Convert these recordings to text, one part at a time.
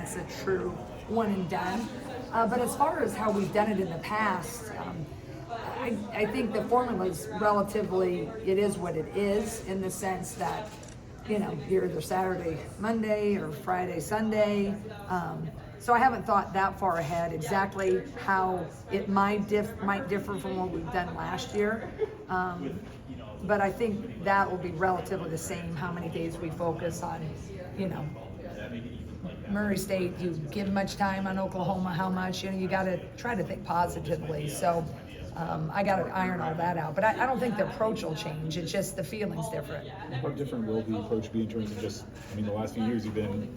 it's a true one and done. But as far as how we've done it in the past, I think the formula is relatively, it is what it is, in the sense that, you're either Saturday, Monday, or Friday, Sunday. So I haven't thought that far ahead exactly how it might differ from what we've done last year. But I think that will be relatively the same, how many days we focus on, Murray State, you give much time on Oklahoma, how much, you got to try to think positively. So I got to iron all that out. But I don't think the approach will change. It's just the feeling's different. How different will the approach be in terms of just, the last few years you've been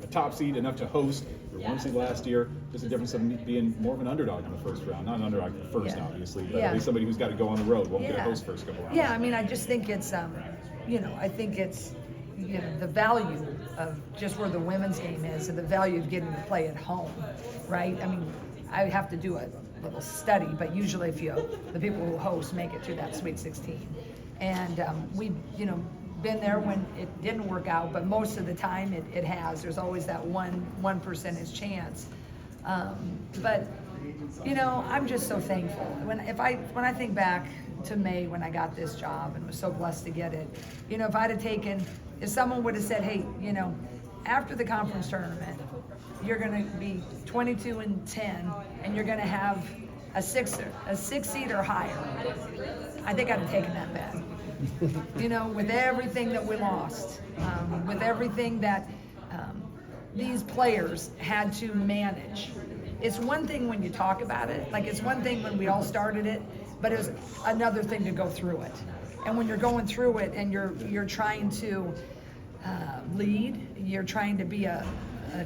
a top seed enough to host. You were 1 seed last year. Just the difference of being more of an underdog in the first round. Not an underdog for the first, obviously, but at least somebody who's got to go on the road. Won't get to host first couple rounds. Yeah, I just think it's, I think it's, the value of just where the women's game is and the value of getting to play at home, right? I have to do a little study, but usually the people who host make it through that Sweet 16. And we've, been there when it didn't work out, but most of the time it has. There's always that 1% chance. But, I'm just so thankful. When I think back to May when I got this job and was so blessed to get it, if someone would have said, hey, after the conference tournament, you're going to be 22-10 and you're going to have a six seed or higher, I think I'd have taken that bet. With everything that we lost, with everything that these players had to manage. It's one thing when you talk about it, like it's one thing when we all started it, but it's another thing to go through it. And when you're going through it and you're trying to lead, you're trying to be a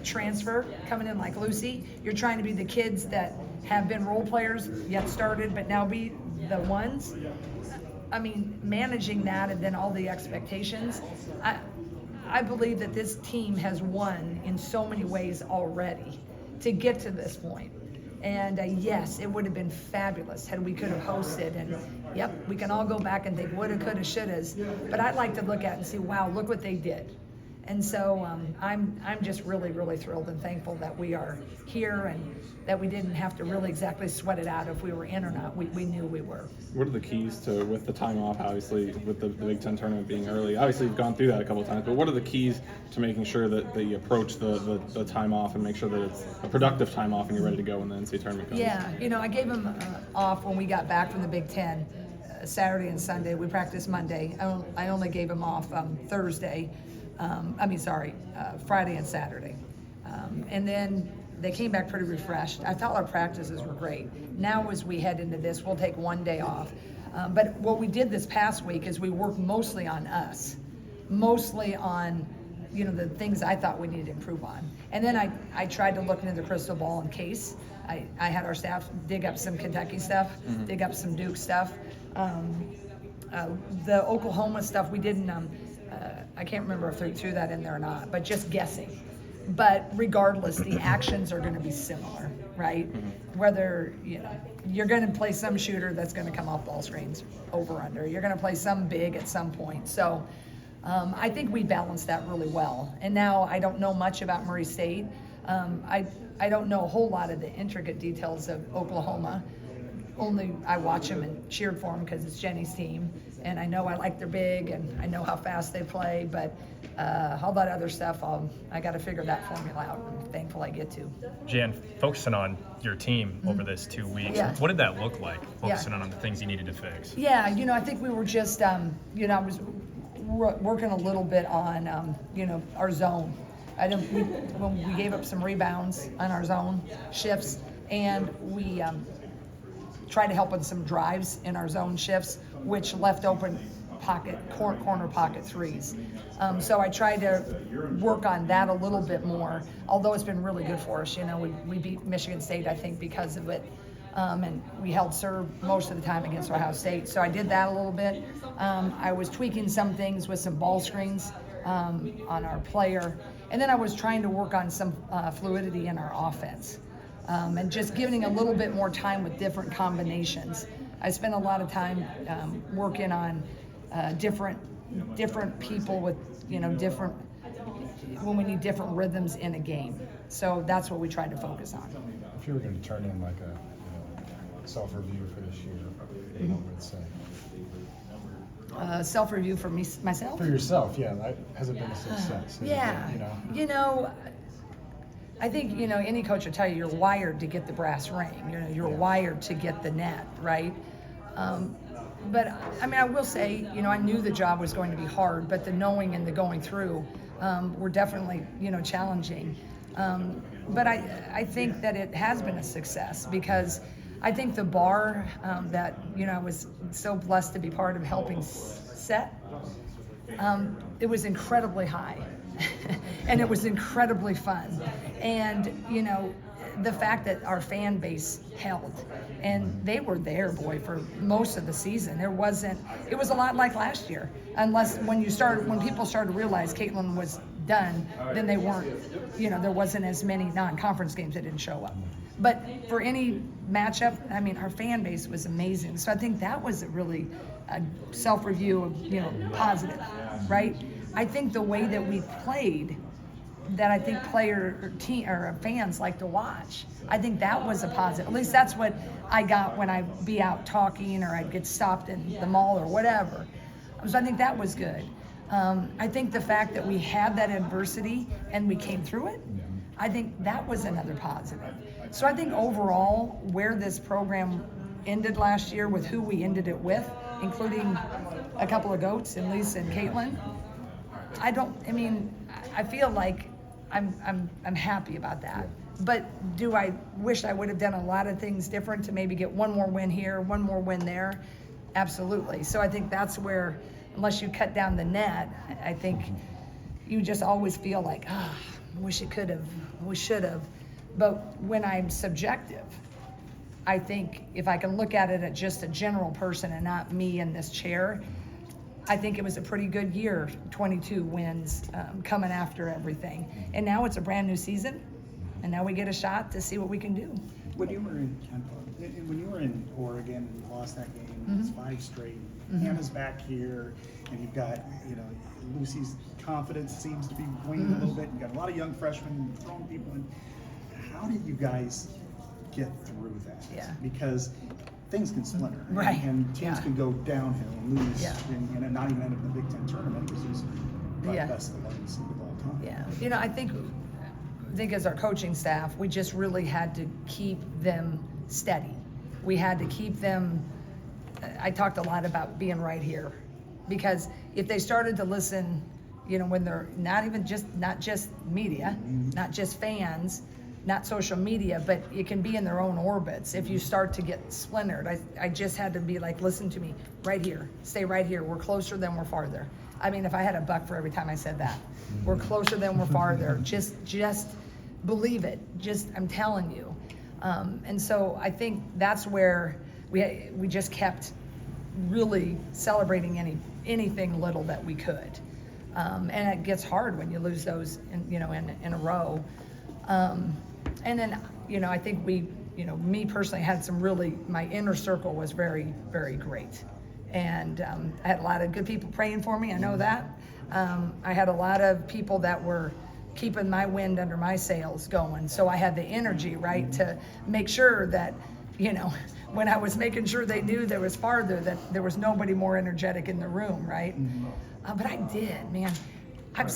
transfer coming in like Lucy, you're trying to be the kids that have been role players yet started but now be the ones. Managing that and then all the expectations, I believe that this team has won in so many ways already to get to this point. And yes, it would have been fabulous had we could have hosted. And yep, we can all go back and think woulda, coulda, shouldas. But I'd like to look at it and see, wow, look what they did. And so I'm just really, really thrilled and thankful that we are here and that we didn't have to really exactly sweat it out if we were in or not. We knew we were. What are the keys to, with the time off, obviously, with the Big Ten tournament being early? Obviously, you've gone through that a couple of times, but what are the keys to making sure that you approach the time off and make sure that it's a productive time off and you're ready to go when the NCAA tournament comes? Yeah, I gave them off when we got back from the Big Ten, Saturday and Sunday. We practiced Monday. I only gave them off Thursday. Friday and Saturday. And then they came back pretty refreshed. I thought our practices were great. Now as we head into this, we'll take one day off. But what we did this past week is we worked mostly on us, mostly on the things I thought we needed to improve on. And then I tried to look into the crystal ball in case. I had our staff dig up some Kentucky stuff, dig up some Duke stuff. The Oklahoma stuff, we didn't, I can't remember if they threw that in there or not, but just guessing. But regardless, the actions are going to be similar, right? Whether, you're going to play some shooter that's going to come off ball screens, over under. You're going to play some big at some point. So I think we balanced that really well. And now I don't know much about Murray State. I don't know a whole lot of the intricate details of Oklahoma. Only I watch them and cheered for them because it's Jenny's team. And I know I like their big and I know how fast they play, but all that other stuff, I got to figure that formula out. I'm thankful I get to. Jan, focusing on your team over this 2 weeks, what did that look like, focusing on the things you needed to fix? Yeah, I think we were just, I was working a little bit on, our zone. When we gave up some rebounds on our zone shifts, and we tried to help with some drives in our zone shifts, which left open corner pocket threes. So I tried to work on that a little bit more, although it's been really good for us. We beat Michigan State, I think, because of it. And we held serve most of the time against Ohio State. So I did that a little bit. I was tweaking some things with some ball screens on our player. And then I was trying to work on some fluidity in our offense. And just giving a little bit more time with different combinations. I spent a lot of time working on different people with different when we need different rhythms in a game. So that's what we tried to focus on. If you were going to turn in like a self-review for this year, what would it say? Self-review for me, myself? For yourself, yeah. Has it been a success? Yeah. I think, any coach will tell you you're wired to get the brass ring. You're wired to get the net, right? But, I will say, I knew the job was going to be hard, but the knowing and the going through were definitely, challenging. But I think that it has been a success because I think the bar that, I was so blessed to be part of helping set, it was incredibly high and it was incredibly fun. And, the fact that our fan base held and they were there, boy, for most of the season. It was a lot like last year, unless when people started to realize Caitlin was done, then they weren't, there wasn't as many non-conference games that didn't show up. But for any matchup, our fan base was amazing. So I think that was really a self-review of, positive, right? I think the way that we played, that I think fans like to watch. I think that was a positive. At least that's what I got when I'd be out talking or I'd get stopped in the mall or whatever. So I think that was good. I think the fact that we had that adversity and we came through it, I think that was another positive. So I think overall, where this program ended last year with who we ended it with, including a couple of GOATs and Lisa and Caitlin, I feel like I'm happy about that. But do I wish I would have done a lot of things different to maybe get one more win here, one more win there? Absolutely. So I think that's where, unless you cut down the net, I think you just always feel like, we should have. But when I'm subjective, I think if I can look at it at just a general person and not me in this chair, I think it was a pretty good year, 22 wins coming after everything. And now it's a brand new season, and now we get a shot to see what we can do. When you were in Oregon and you lost that game, it's 5 straight. Hannah's back here, and you've got, Lucy's confidence seems to be waning a little bit. You've got a lot of young freshmen throwing people in. How did you guys get through that? Yeah. Because things can splinter, right? And teams can go downhill and lose, Yeah. and not even end up in the Big Ten tournament, which is the best of the 11 seed of all time. Yeah, I think as our coaching staff, we just really had to keep them steady. We had to keep them. I talked a lot about being right here, because if they started to listen, when they're not just media, not just fans, not social media, but it can be in their own orbits. If you start to get splintered, I just had to be like, listen to me, right here, stay right here. We're closer than we're farther. If I had a buck for every time I said that, we're closer than we're farther. Just believe it. I'm telling you. And so I think that's where we just kept really celebrating anything little that we could. And it gets hard when you lose those in a row. And then, I think me personally had my inner circle was very, very great. And I had a lot of good people praying for me, I know that. I had a lot of people that were keeping my wind under my sails going. So I had the energy, right, to make sure that, when I was making sure they knew there was farther, that there was nobody more energetic in the room, right? But I did, man. I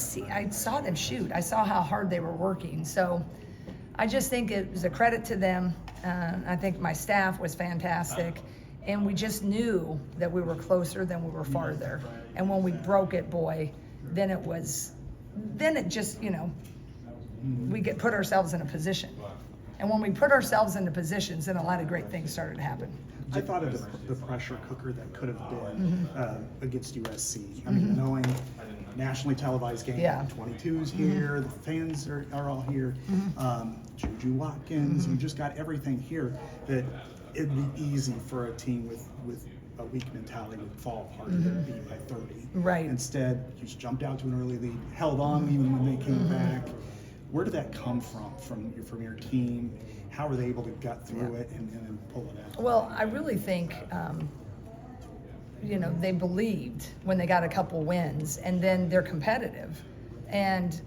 saw them shoot. I saw how hard they were working. So I just think it was a credit to them. I think my staff was fantastic. And we just knew that we were closer than we were farther. And when we broke it, boy, then it just, we put ourselves in a position. And when we put ourselves into positions, then a lot of great things started to happen. I thought of the pressure cooker that could have been against USC. Knowing nationally televised game, 22's here, the fans are all here. Juju Watkins, you just got everything here that it'd be easy for a team with a weak mentality would fall apart and get beat by 30. Right. Instead, you just jumped out to an early lead, held on even when they came back. Where did that come from your team? How were they able to gut through it and pull it out? Well, I really think, they believed when they got a couple wins, and then they're competitive. And,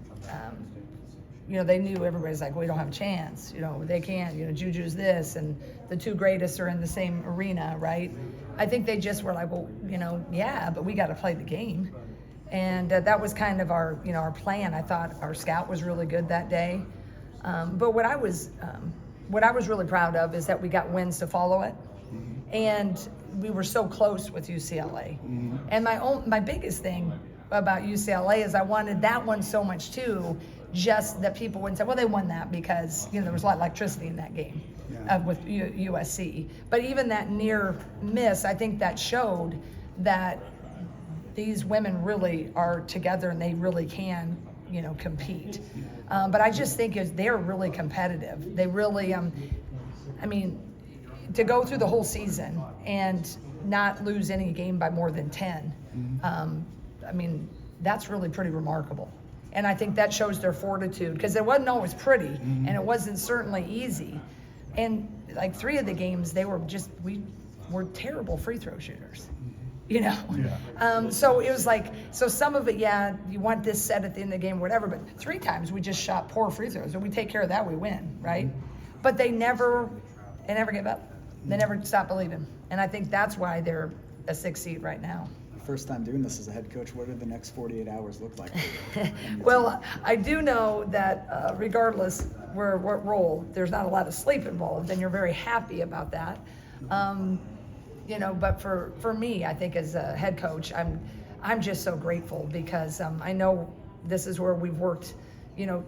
they knew everybody's like, we don't have a chance. They can't. Juju's this, and the two greatest are in the same arena, right? I think they just were like, well, yeah, but we got to play the game. And that was kind of our plan. I thought our scout was really good that day. But what I was really proud of is that we got wins to follow it, and we were so close with UCLA. And my biggest thing about UCLA is I wanted that one so much too, just that people wouldn't say, well, they won that because there was a lot of electricity in that game with USC. But even that near miss, I think that showed that these women really are together and they really can, compete. But I just think they're really competitive. They really, to go through the whole season and not lose any game by more than 10, that's really pretty remarkable. And I think that shows their fortitude, because it wasn't always pretty, and it wasn't certainly easy. And like 3 of the games, we were terrible free throw shooters. So it was like, so some of it, you want this set at the end of the game, whatever, but 3 times we just shot poor free throws, and we take care of that, we win, right? But they never give up. They never stop believing. And I think that's why they're a 6th seed right now. First time doing this as a head coach, what do the next 48 hours look like? Well, I do know that regardless what role, there's not a lot of sleep involved, and you're very happy about that. But for me, I think as a head coach, I'm just so grateful, because I know this is where we've worked,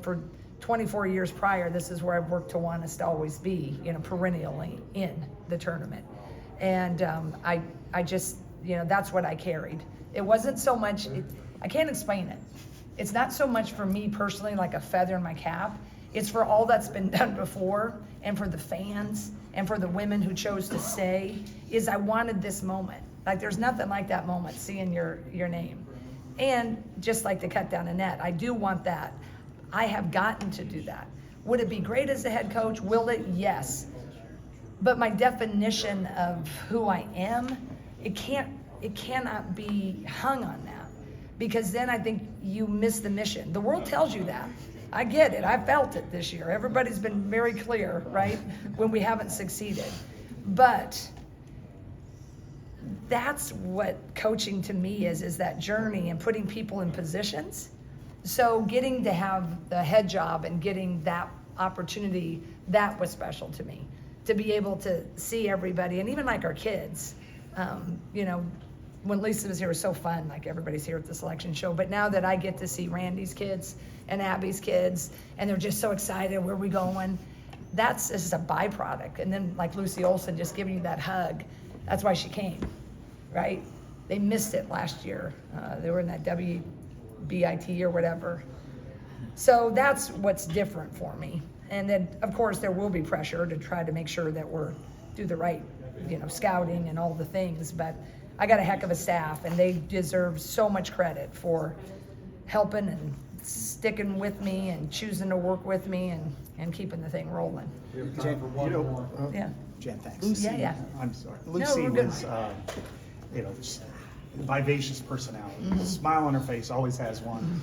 for 24 years prior, this is where I've worked to want us to always be, perennially in the tournament. And I just, that's what I carried. It wasn't so much, I can't explain it. It's not so much for me personally, like a feather in my cap. It's for all that's been done before, and for the fans, and for the women who chose to stay, is I wanted this moment. Like, there's nothing like that moment, seeing your name. And just like to cut down a net, I do want that. I have gotten to do that. Would it be great as a head coach? Will it? Yes. But my definition of who I am, it cannot be hung on that, because then I think you miss the mission. The world tells you that. I get it. I felt it this year. Everybody's been very clear, right, when we haven't succeeded. But that's what coaching to me is that journey and putting people in positions. So getting to have the head job and getting that opportunity, that was special to me. To be able to see everybody, and even like our kids, when Lisa was here, it was so fun, like everybody's here at the selection show. But now that I get to see Randy's kids and Abby's kids, and they're just so excited, where are we going? This is a byproduct. And then like Lucy Olson just giving you that hug, that's why she came, right? They missed it last year. They were in that WBIT or whatever. So that's what's different for me. And then, of course, there will be pressure to try to make sure that do the right, scouting and all the things. But I got a heck of a staff, and they deserve so much credit for helping and sticking with me and choosing to work with me and keeping the thing rolling. Jen, Yeah. Jen, thanks. Lucy, Yeah. I'm sorry. Lucy we're good. was, just vivacious personality. Smile on her face, always has one.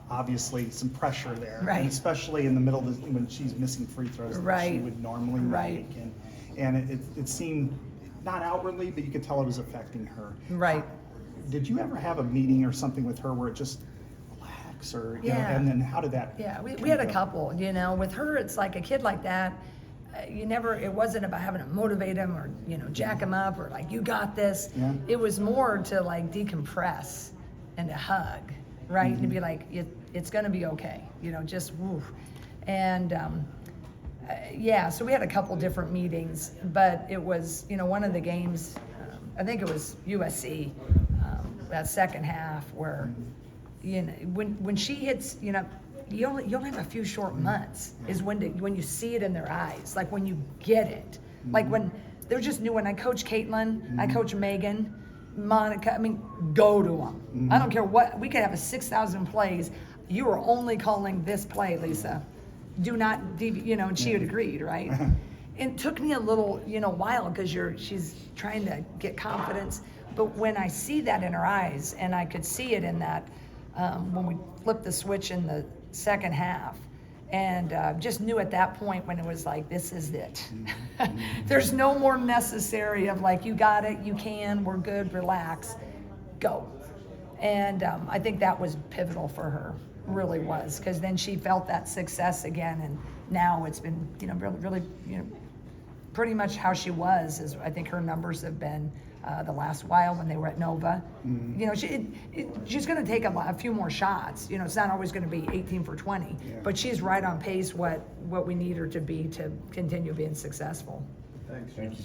Obviously, some pressure there, Right. and especially in the middle of when she's missing free throws that Right. she would normally Right. make, and it seemed not outwardly, but you could tell it was affecting her. Right. Did you ever have a meeting or something with her where it just relax, or Yeah. and then how did that? Yeah, we had a couple, with her, it's like a kid like that, it wasn't about having to motivate him or, jack him up or like, you got this. Yeah. It was more to like decompress and to hug, right? And to be like, it's gonna be okay, just woo. And so we had a couple different meetings, but it was, one of the games, I think it was USC, that second half where, when she hits, you only have a few short months is when you see it in their eyes, like when you get it, like when they're just new. When I coach Caitlin, I coach Megan, Monica, go to them. I don't care what, we could have a 6,000 plays. You are only calling this play, Lisa. Do not deviate, and she had agreed, right? It took me a little, while, because she's trying to get confidence. But when I see that in her eyes, and I could see it in that, when we flipped the switch in the second half. And just knew at that point when it was like, this is it. There's no more necessary of like, you got it, you can, we're good, relax, go. And I think that was pivotal for her, really was, because then she felt that success again, and now it's been, really, pretty much how she was, is I think her numbers have been the last while when they were at Nova. She's going to take a few more shots. It's not always going to be 18 for 20, but she's right on pace what we need her to be to continue being successful. Thank you so much.